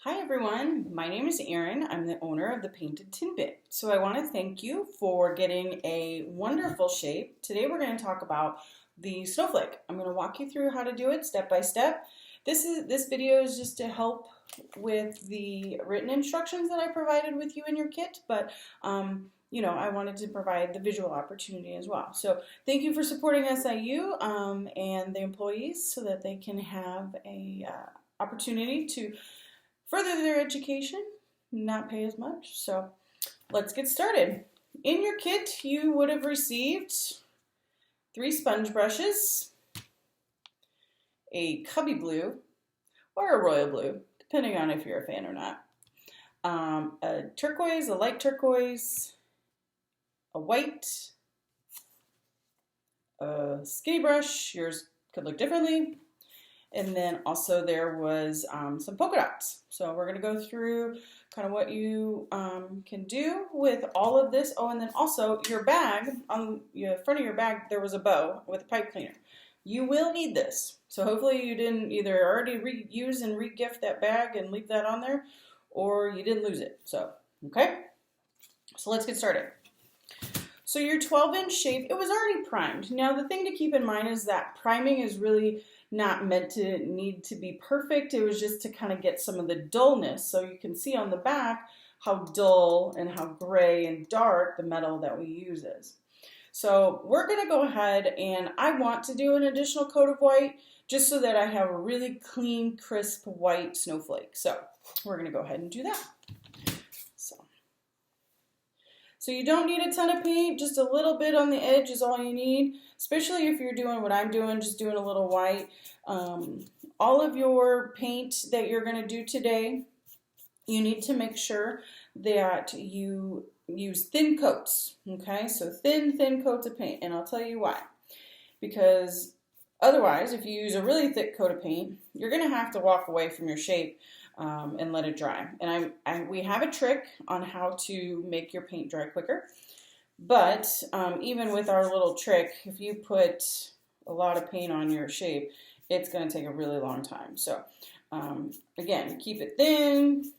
Hi everyone, my name is Erin. I'm the owner of the Painted Tin Bin. So I want to thank you for getting a wonderful shape. Today we're going to talk about the snowflake. I'm going to walk you through how to do it step by step. This video is just to help with the written instructions that I provided with you in your kit, but I wanted to provide the visual opportunity as well. So thank you for supporting SIU and the employees so that they can have a opportunity to further their education, not pay as much. So let's get started. In your kit, you would have received 3 sponge brushes, a cubby blue, or a royal blue, depending on if you're a fan or not, a turquoise, a light turquoise, a white, a skinny brush, yours could look differently, and then also there was some polka dots. So we're going to go through kind of what you can do with all of this. Oh, and then also your bag, on the front of your bag, there was a bow with a pipe cleaner. You will need this. So hopefully you didn't either already reuse and re-gift that bag and leave that on there, or you didn't lose it. So, okay? So let's get started. So your 12-inch shape, it was already primed. Now the thing to keep in mind is that priming is really not meant to need to be perfect. It was just to kind of get some of the dullness. So you can see on the back how dull and how gray and dark the metal that we use is. So we're going to go ahead, and I want to do an additional coat of white just so that I have a really clean, crisp white snowflake. So we're going to go ahead and do that. So you don't need a ton of paint, just a little bit on the edge is all you need, especially if you're doing what I'm doing, just doing a little white. All of your paint that you're going to do today, you need to make sure that you use thin coats, okay? So thin coats of paint, and I'll tell you why. Because otherwise, if you use a really thick coat of paint, you're going to have to walk away from your shape and let it dry. And we have a trick on how to make your paint dry quicker. But even with our little trick, if you put a lot of paint on your shape, it's going to take a really long time. So again, keep it thin,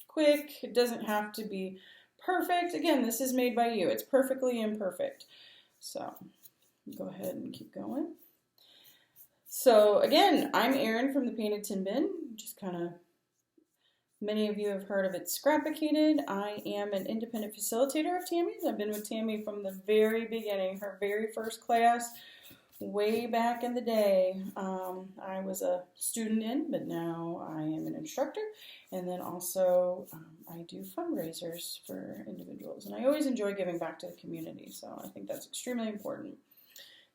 quick. It doesn't have to be perfect. Again, this is made by you. It's perfectly imperfect. So go ahead and keep going. So again, I'm Erin from the Painted Tin Bin. Just kind of, many of you have heard of it, Scrapicated. I am an independent facilitator of Tammy's. I've been with Tammy from the very beginning, her very first class, way back in the day. I was a student in, but now I am an instructor. And then also I do fundraisers for individuals. And I always enjoy giving back to the community. So I think that's extremely important,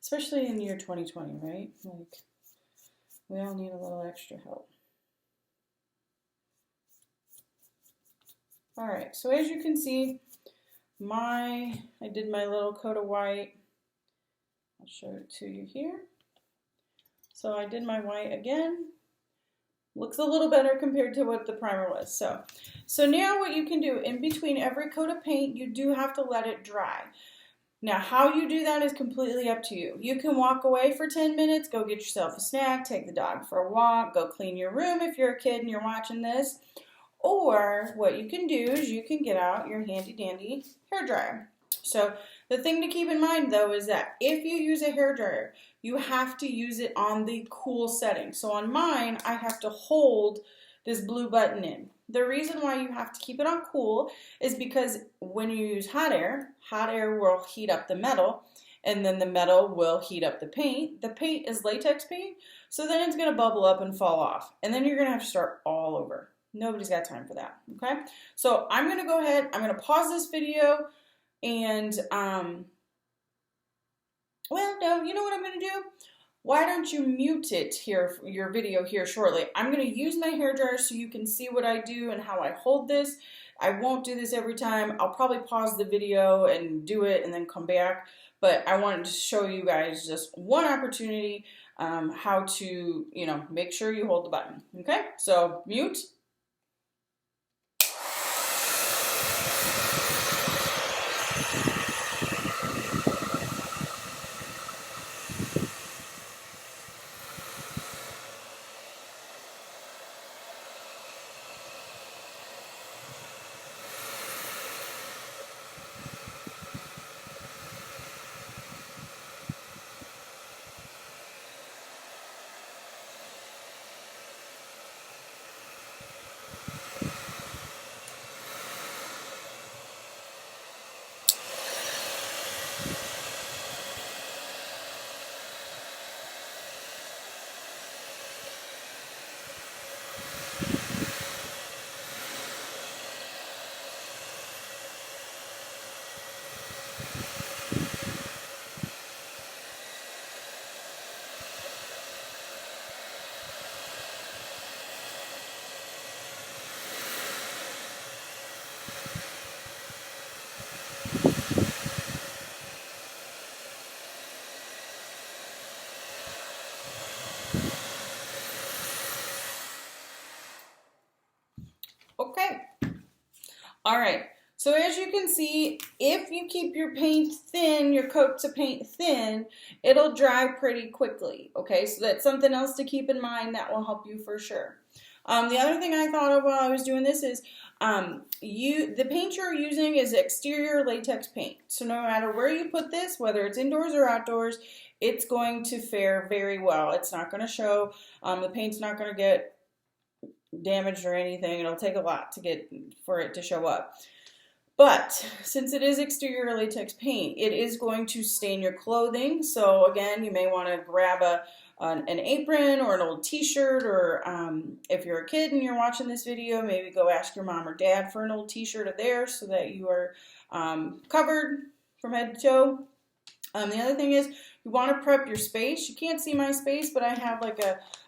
especially in the year 2020, right? Like, we all need a little extra help. All right, so as you can see, I did my little coat of white. I'll show it to you here. So I did my white again. Looks a little better compared to what the primer was. So now what you can do, in between every coat of paint, you do have to let it dry. Now, how you do that is completely up to you. You can walk away for 10 minutes, go get yourself a snack, take the dog for a walk, go clean your room if you're a kid and you're watching this. Or what you can do is you can get out your handy dandy hairdryer. So the thing to keep in mind though is that if you use a hairdryer, you have to use it on the cool setting. So on mine, I have to hold this blue button in. The reason why you have to keep it on cool is because when you use hot air will heat up the metal, and then the metal will heat up the paint. The paint is latex paint, so then it's going to bubble up and fall off, and then you're going to have to start all over. Nobody's got time for that, okay? So I'm going to go ahead, I'm going to pause this video, and, well, no, you know what I'm going to do? Why don't you mute it here, your video here shortly? I'm going to use my hairdryer so you can see what I do and how I hold this. I won't do this every time. I'll probably pause the video and do it and then come back. But I wanted to show you guys just one opportunity how to, make sure you hold the button. Okay, so mute. Okay. All right. So as you can see, if you keep your paint thin, your coats of paint thin, it'll dry pretty quickly. Okay, so that's something else to keep in mind that will help you for sure. The other thing I thought of while I was doing this is the paint you're using is exterior latex paint. So no matter where you put this, whether it's indoors or outdoors, it's going to fare very well. It's not going to show. The paint's not going to get damaged or anything. It'll take a lot for it to show up. But since it is exterior latex paint, it is going to stain your clothing. So again, you may want to grab an apron or an old t-shirt, or if you're a kid and you're watching this video, maybe go ask your mom or dad for an old t-shirt of theirs so that you are covered from head to toe. The other thing is you want to prep your space. You can't see my space, but I have like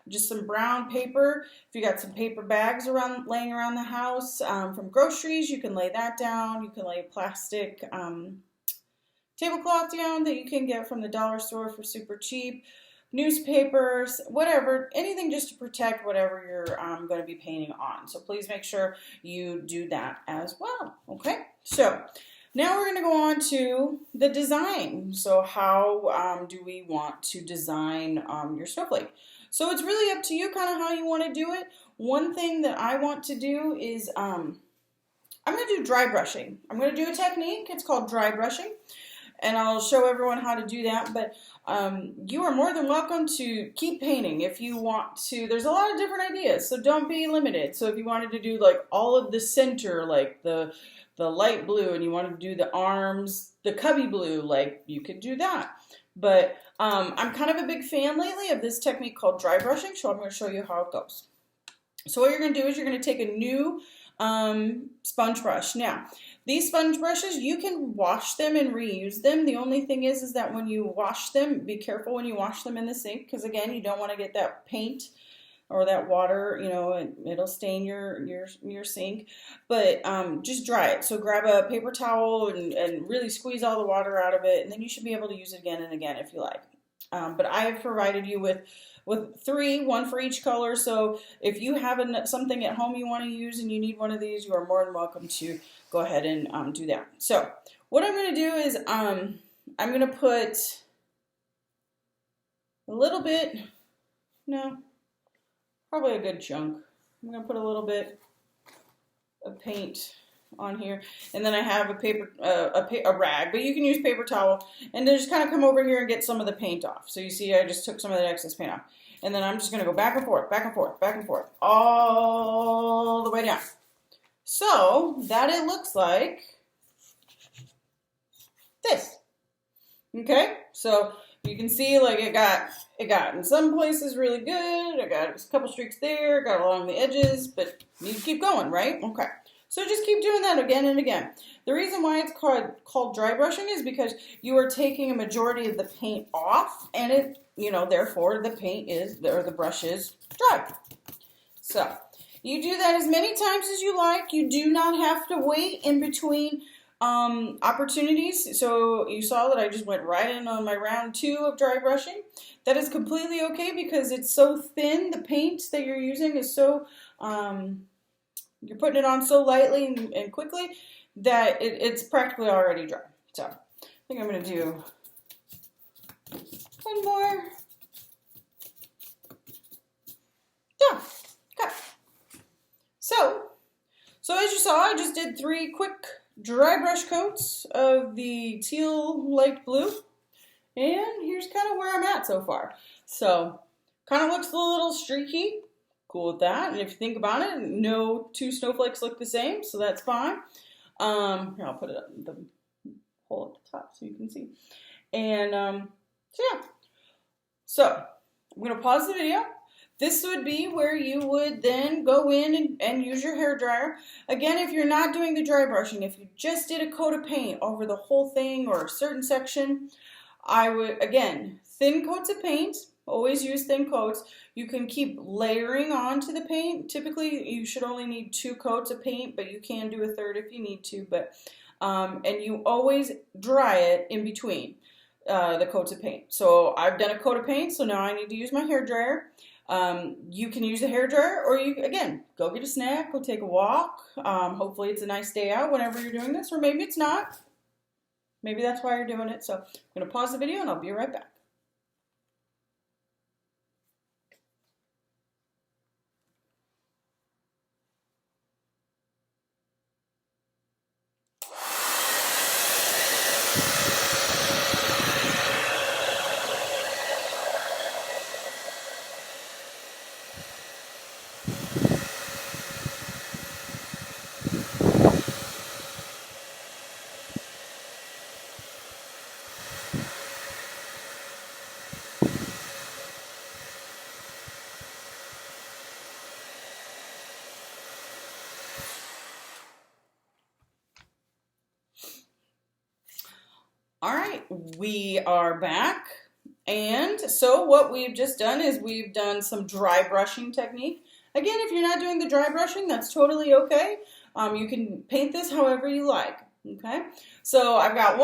just some brown paper. If you got some paper bags laying around the house from groceries, you can lay that down. You can lay a plastic tablecloth down that you can get from the dollar store for super cheap. Newspapers, whatever, anything just to protect whatever you're going to be painting on. So please make sure you do that as well. Okay, so now we're going to go on to the design. So how do we want to design your snowflake? So it's really up to you kind of how you want to do it. One thing that I want to do is I'm going to do dry brushing. I'm going to do a technique. It's called dry brushing. And I'll show everyone how to do that. But you are more than welcome to keep painting if you want to. There's a lot of different ideas, so don't be limited. So if you wanted to do like all of the center, like the light blue, and you wanted to do the arms, the cubby blue, like you could do that. But I'm kind of a big fan lately of this technique called dry brushing, so I'm going to show you how it goes. So what you're going to do is you're going to take a new sponge brush. Now, these sponge brushes, you can wash them and reuse them. The only thing is that when you wash them, be careful when you wash them in the sink, because again, you don't want to get that paint or that water, you know, it'll stain your sink. But just dry it. So grab a paper towel and really squeeze all the water out of it, and then you should be able to use it again and again if you like. But I have provided you with three, one for each color. So if you have something at home you want to use and you need one of these, you are more than welcome to go ahead and do that. So what I'm going to do is I'm going to put a little bit, no, probably a good chunk. I'm going to put a little bit of paint on here, and then I have a rag, but you can use paper towel, and then just kind of come over here and get some of the paint off. So you see I just took some of that excess paint off, and then I'm just going to go back and forth, back and forth, back and forth, all the way down, so that it looks like this. Okay, so you can see like it got in some places really good. I got a couple streaks there, got along the edges, but you keep going, right? Okay. So just keep doing that again and again. The reason why it's called dry brushing is because you are taking a majority of the paint off, and it, you know, therefore the brush is dry. So you do that as many times as you like. You do not have to wait in between opportunities. So you saw that I just went right in on my round 2 of dry brushing. That is completely okay because it's so thin. The paint that you're using is so you're putting it on so lightly and quickly that it's practically already dry. So I think I'm going to do one more. Done. Okay. So as you saw, I just did 3 quick dry brush coats of the teal light blue. And here's kind of where I'm at so far. So kind of looks a little streaky. Cool with that. And if you think about it, no 2 snowflakes look the same, so that's fine. Here, I'll put it up the hole at the top so you can see. And so yeah. So I'm going to pause the video. This would be where you would then go in and use your hair dryer. Again, if you're not doing the dry brushing, if you just did a coat of paint over the whole thing or a certain section, I would, again, thin coats of paint. Always use thin coats. You can keep layering onto the paint. Typically, you should only need 2 coats of paint, but you can do a third if you need to. But and you always dry it in between the coats of paint. So I've done a coat of paint, so now I need to use my hair dryer. You can use a hairdryer, or you, again, go get a snack, go take a walk. Hopefully it's a nice day out whenever you're doing this, or maybe it's not. Maybe that's why you're doing it. So I'm going to pause the video and I'll be right back. All right, we are back. And so what we've just done is we've done some dry brushing technique. Again, if you're not doing the dry brushing, that's totally okay. You can paint this however you like, okay? So I've got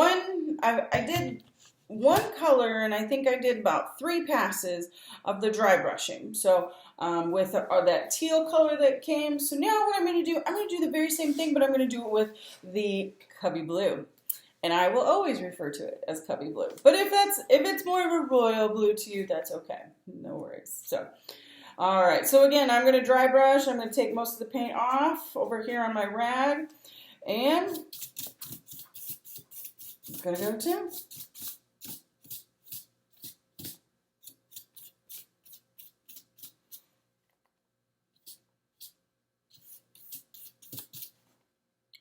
I did one color, and I think I did about 3 passes of the dry brushing. So with that teal color that came. So now what I'm going to do the very same thing, but I'm going to do it with the cubby blue. And I will always refer to it as cubby blue. But if it's more of a royal blue to you, that's okay. No worries. So, all right. So again, I'm going to dry brush. I'm going to take most of the paint off over here on my rag. And I'm going to go to.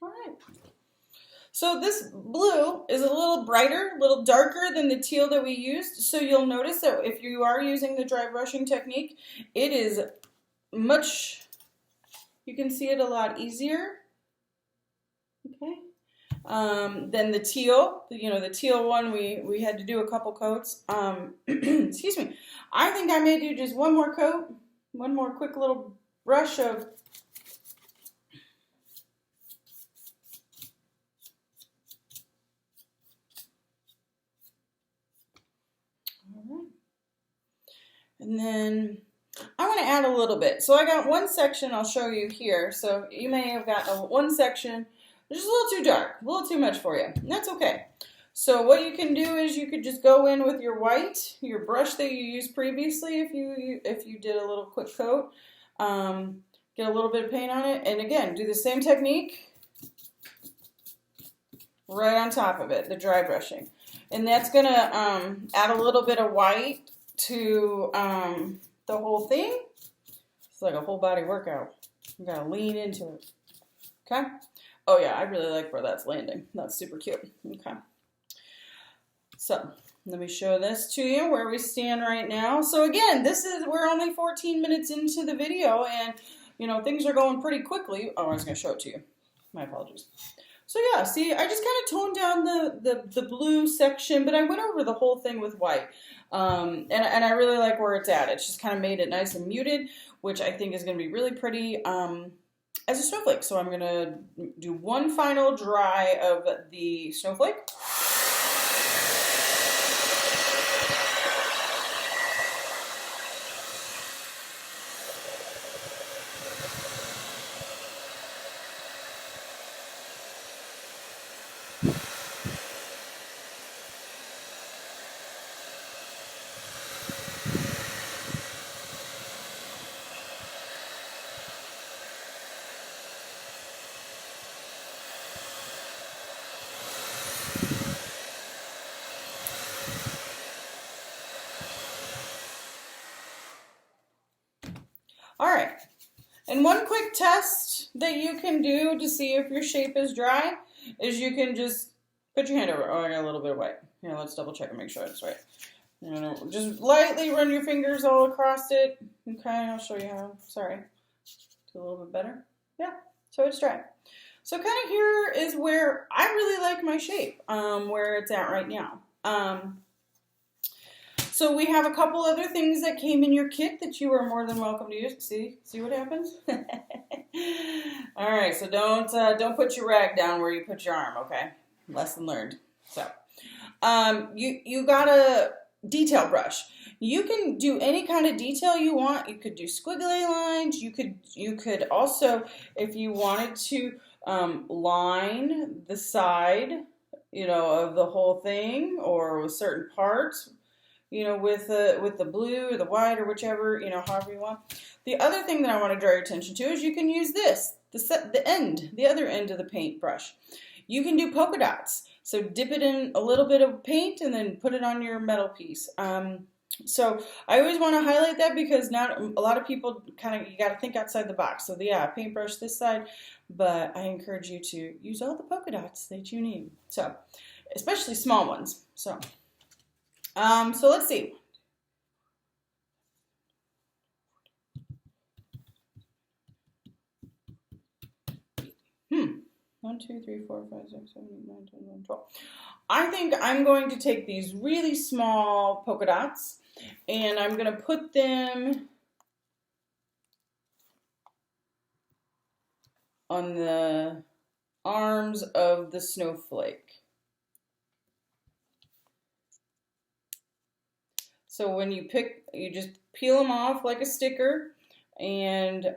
All right. So this blue is a little brighter, a little darker than the teal that we used. So you'll notice that if you are using the dry brushing technique, it is much, you can see it a lot easier, okay, than the teal. The teal one, we had to do a couple coats. Excuse me. I think I may do just one more coat, one more quick little brush of and then I want to add a little bit. So I got one section I'll show you here. So you may have got one section just a little too dark, a little too much for you. And that's okay. So what you can do is you could just go in with your white, your brush that you used previously if you did a little quick coat. Get a little bit of paint on it. And again, do the same technique right on top of it, the dry brushing. And that's going to add a little bit of white to the whole thing. It's like a whole body workout. You gotta lean into it. Okay? Oh yeah, I really like where that's landing. That's super cute. Okay. So let me show this to you where we stand right now. So again, we're only 14 minutes into the video, and things are going pretty quickly. Oh, I was gonna show it to you. My apologies. So yeah, see, I just kind of toned down the blue section, but I went over the whole thing with white. And I really like where it's at. It's just kind of made it nice and muted, which I think is going to be really pretty as a snowflake. So I'm going to do one final dry of the snowflake. All right, and one quick test that you can do to see if your shape is dry is you can just put your hand over. Oh, I got a little bit of white. Here, let's double check and make sure it's right. Just lightly run your fingers all across it. Okay, I'll show you how. Sorry. Do a little bit better. Yeah, so it's dry. So kind of here is where I really like my shape, where it's at right now. So we have a couple other things that came in your kit that you are more than welcome to use. See what happens? All right, so don't put your rag down where you put your arm, okay? Lesson learned. So you got a detail brush. You can do any kind of detail you want. You could do squiggly lines. You could also, if you wanted to, line the side, of the whole thing, or with certain parts, with the blue or the white or whichever, however you want. The other thing that I want to draw your attention to is you can use this, the other end of the paintbrush. You can do polka dots. So dip it in a little bit of paint and then put it on your metal piece. So I always want to highlight that because not a lot of people you got to think outside the box. So yeah, paintbrush this side, but I encourage you to use all the polka dots that you need. So especially small ones. So let's see. One, two, three, 4, 5, 6, 7, 8, 9, 10, 11, 12. I think I'm going to take these really small polka dots and I'm going to put them on the arms of the snowflake. So when you just peel them off like a sticker, and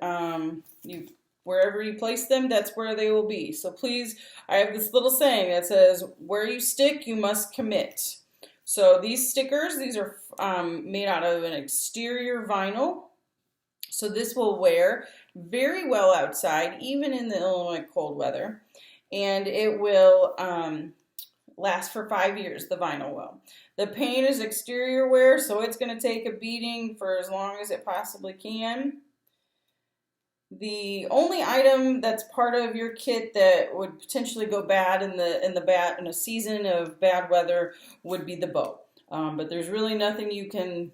wherever you place them, that's where they will be. So please, I have this little saying that says, where you stick, you must commit. So these stickers, these are made out of an exterior vinyl. So this will wear very well outside, even in the Illinois cold weather. And it will last for 5 years, the vinyl will. The paint is exterior wear, so it's going to take a beating for as long as it possibly can. The only item that's part of your kit that would potentially go bad in a season of bad weather would be the bow. But there's really nothing you can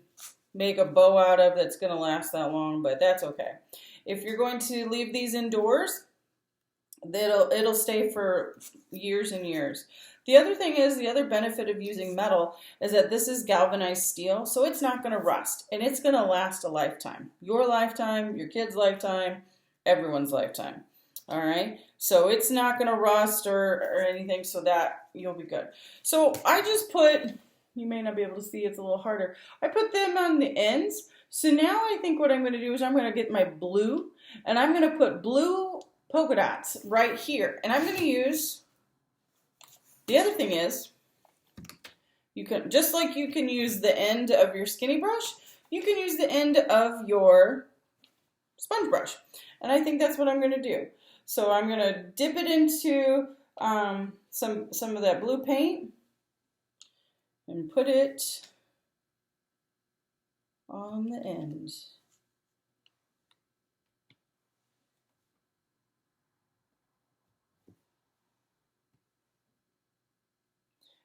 make a bow out of that's going to last that long, but that's okay. If you're going to leave these indoors, it'll stay for years and years. The other thing is, the other benefit of using metal is that this is galvanized steel, so it's not going to rust, and it's going to last a lifetime. Your lifetime, your kid's lifetime, everyone's lifetime. All right? So it's not going to rust or anything, so that you'll be good. So I just put, you may not be able to see, it's a little harder. I put them on the ends. So now I think what I'm going to do is I'm going to get my blue, and I'm going to put blue polka dots right here. And I'm going to use, the other thing is, you can, just like you can use the end of your skinny brush, you can use the end of your sponge brush. And I think that's what I'm going to do. So I'm going to dip it into some of that blue paint and put it on the end.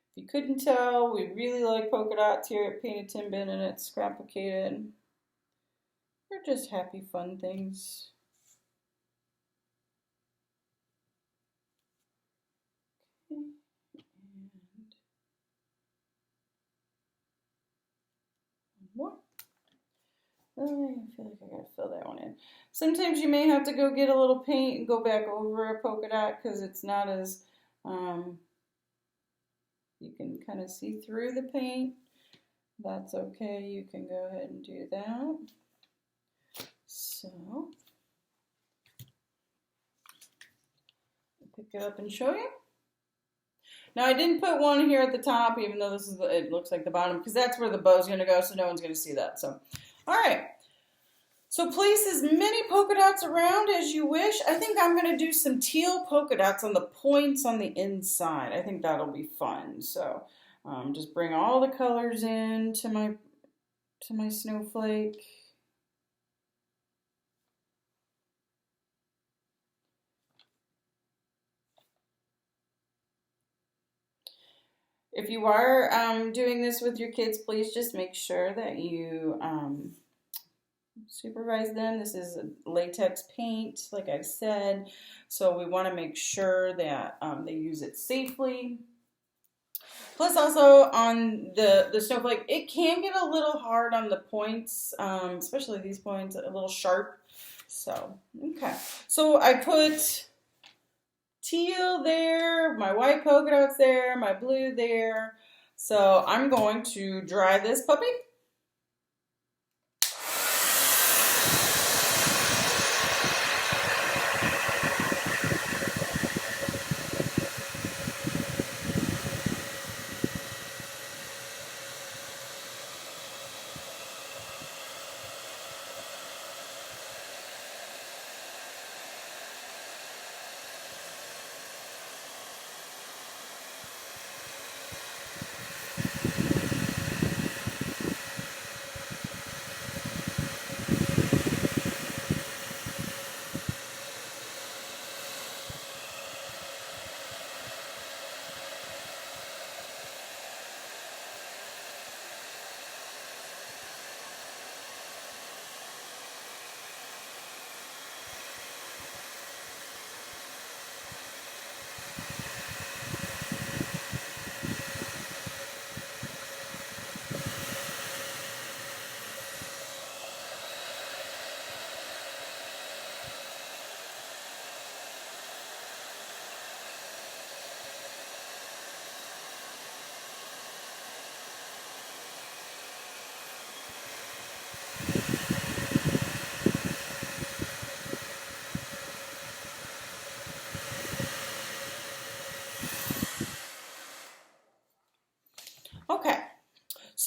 If you couldn't tell, we really like polka dots here at Painted Tin Bin, and it's scrapplicated. They're just happy, fun things. Okay. And one more. I feel like I gotta fill that one in. Sometimes you may have to go get a little paint and go back over a polka dot because it's not as, you can kind of see through the paint. That's okay, you can go ahead and do that. So, I'll pick it up and show you. Now I didn't put one here at the top, even though this is it looks like the bottom, because that's where the bow's going to go, so no one's going to see that. So, all right. So place as many polka dots around as you wish. I think I'm going to do some teal polka dots on the points on the inside. I think that'll be fun. So just bring all the colors in to my snowflake. If you are doing this with your kids, please just make sure that you supervise them. This is latex paint, like I said, so we want to make sure that they use it safely. Plus also on the snowflake, it can get a little hard on the points, especially these points, a little sharp. So, okay. So I put teal there, my white polka dots there, my blue there. So I'm going to dry this puppy.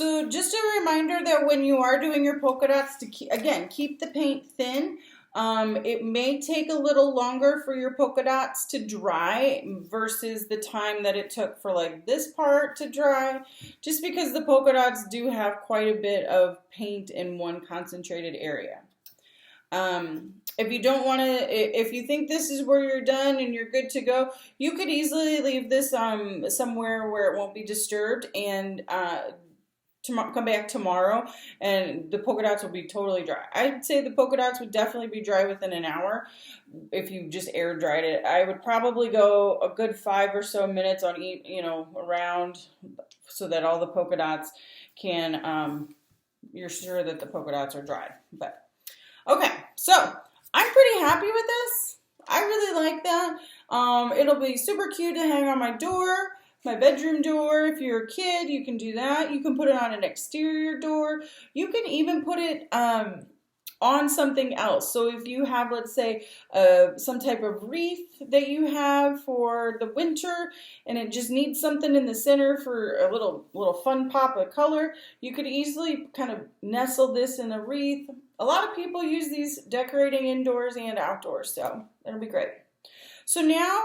So just a reminder that when you are doing your polka dots, to keep the paint thin. It may take a little longer for your polka dots to dry versus the time that it took for like this part to dry, just because the polka dots do have quite a bit of paint in one concentrated area. If you don't want to, if you think this is where you're done and you're good to go, you could easily leave this somewhere where it won't be disturbed and come back tomorrow and the polka dots will be totally dry. I'd say the polka dots would definitely be dry within an hour if you just air dried it. I would probably go a good 5 or so minutes on each, around, so that all the polka dots can, you're sure that the polka dots are dry. But okay, so I'm pretty happy with this. I really like that. It'll be super cute to hang on my door. My bedroom door. If you're a kid, you can do that. You can put it on an exterior door. You can even put it on something else. So if you have, let's say, some type of wreath that you have for the winter and it just needs something in the center for a little fun pop of color, you could easily kind of nestle this in a wreath. A lot of people use these decorating indoors and outdoors, so it'll be great. So now,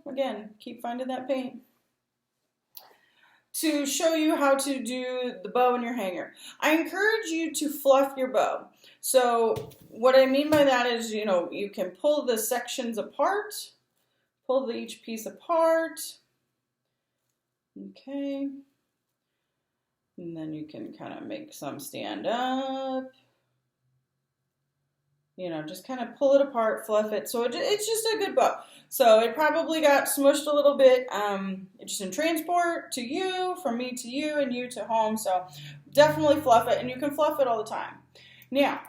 again, keep finding that paint, to show you how to do the bow in your hanger. I encourage you to fluff your bow. So what I mean by that is, you can pull the sections apart, pull each piece apart, okay, and then you can kind of make some stand up. Just kind of pull it apart, fluff it. So it's just a good bow. So it probably got smushed a little bit just in transport to you, from me to you, and you to home. So definitely fluff it, and you can fluff it all the time. Now,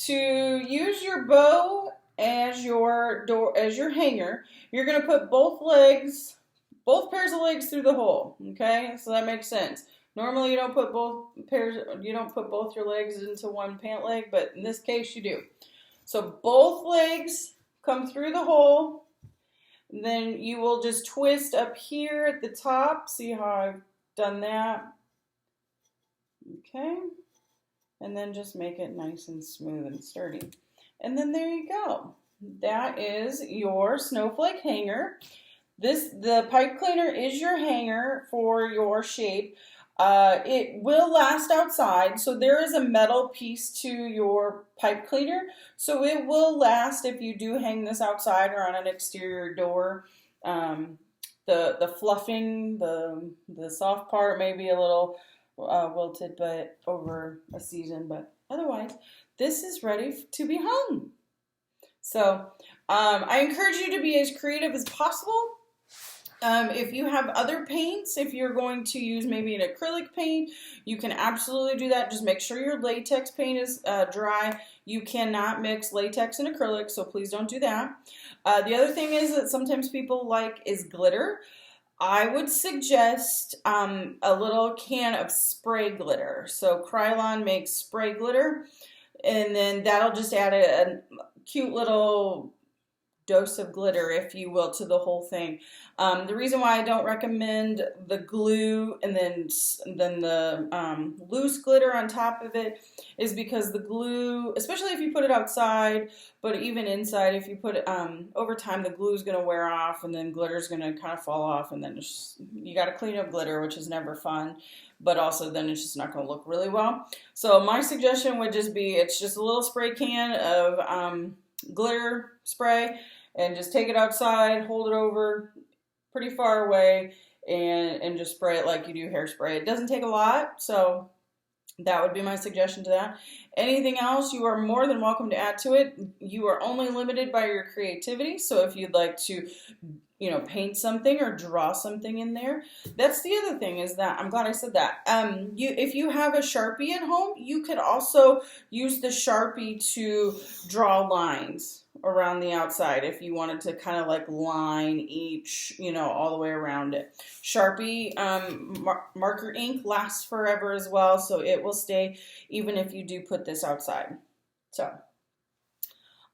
to use your bow as your hanger, you're going to put both pairs of legs through the hole. Okay, so that makes sense. Normally you don't put both your legs into one pant leg, but in this case you do. So both legs come through the hole. Then you will just twist up here at the top. See how I've done that? Okay. And then just make it nice and smooth and sturdy. And then there you go. That is your snowflake hanger. The pipe cleaner is your hanger for your shape. It will last outside, so there is a metal piece to your pipe cleaner, so it will last if you do hang this outside or on an exterior door. The fluffing, the soft part may be a little wilted, but over a season, but otherwise, this is ready to be hung. So I encourage you to be as creative as possible. If you have other paints, if you're going to use maybe an acrylic paint, you can absolutely do that. Just make sure your latex paint is dry. You cannot mix latex and acrylic, so please don't do that. The other thing is that sometimes people like is glitter. I would suggest a little can of spray glitter. So Krylon makes spray glitter, and then that'll just add a cute little dose of glitter, if you will, to the whole thing. The reason why I don't recommend the glue and then the loose glitter on top of it is because the glue, especially if you put it outside, but even inside, if you put it over time, the glue is going to wear off, and then glitter is going to kind of fall off, and then you got to clean up glitter, which is never fun, but also then it's just not going to look really well. So my suggestion would just be, it's just a little spray can of glitter spray, and just take it outside, hold it over pretty far away, and just spray it like you do hairspray. It doesn't take a lot, so that would be my suggestion to that. Anything else, you are more than welcome to add to it. You are only limited by your creativity, so if you'd like to paint something or draw something in there. That's the other thing, is that, I'm glad I said that. If you have a Sharpie at home, you could also use the Sharpie to draw lines around the outside if you wanted to kind of like line each, all the way around it. Sharpie marker ink lasts forever as well, so it will stay even if you do put this outside. So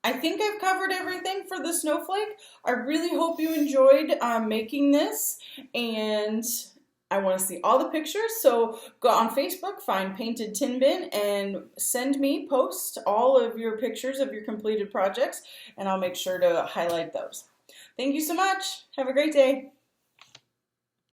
I think I've covered everything for the snowflake. I really hope you enjoyed making this, and I want to see all the pictures, so go on Facebook, find Painted Tin Bin, and post all of your pictures of your completed projects, and I'll make sure to highlight those. Thank you so much. Have a great day.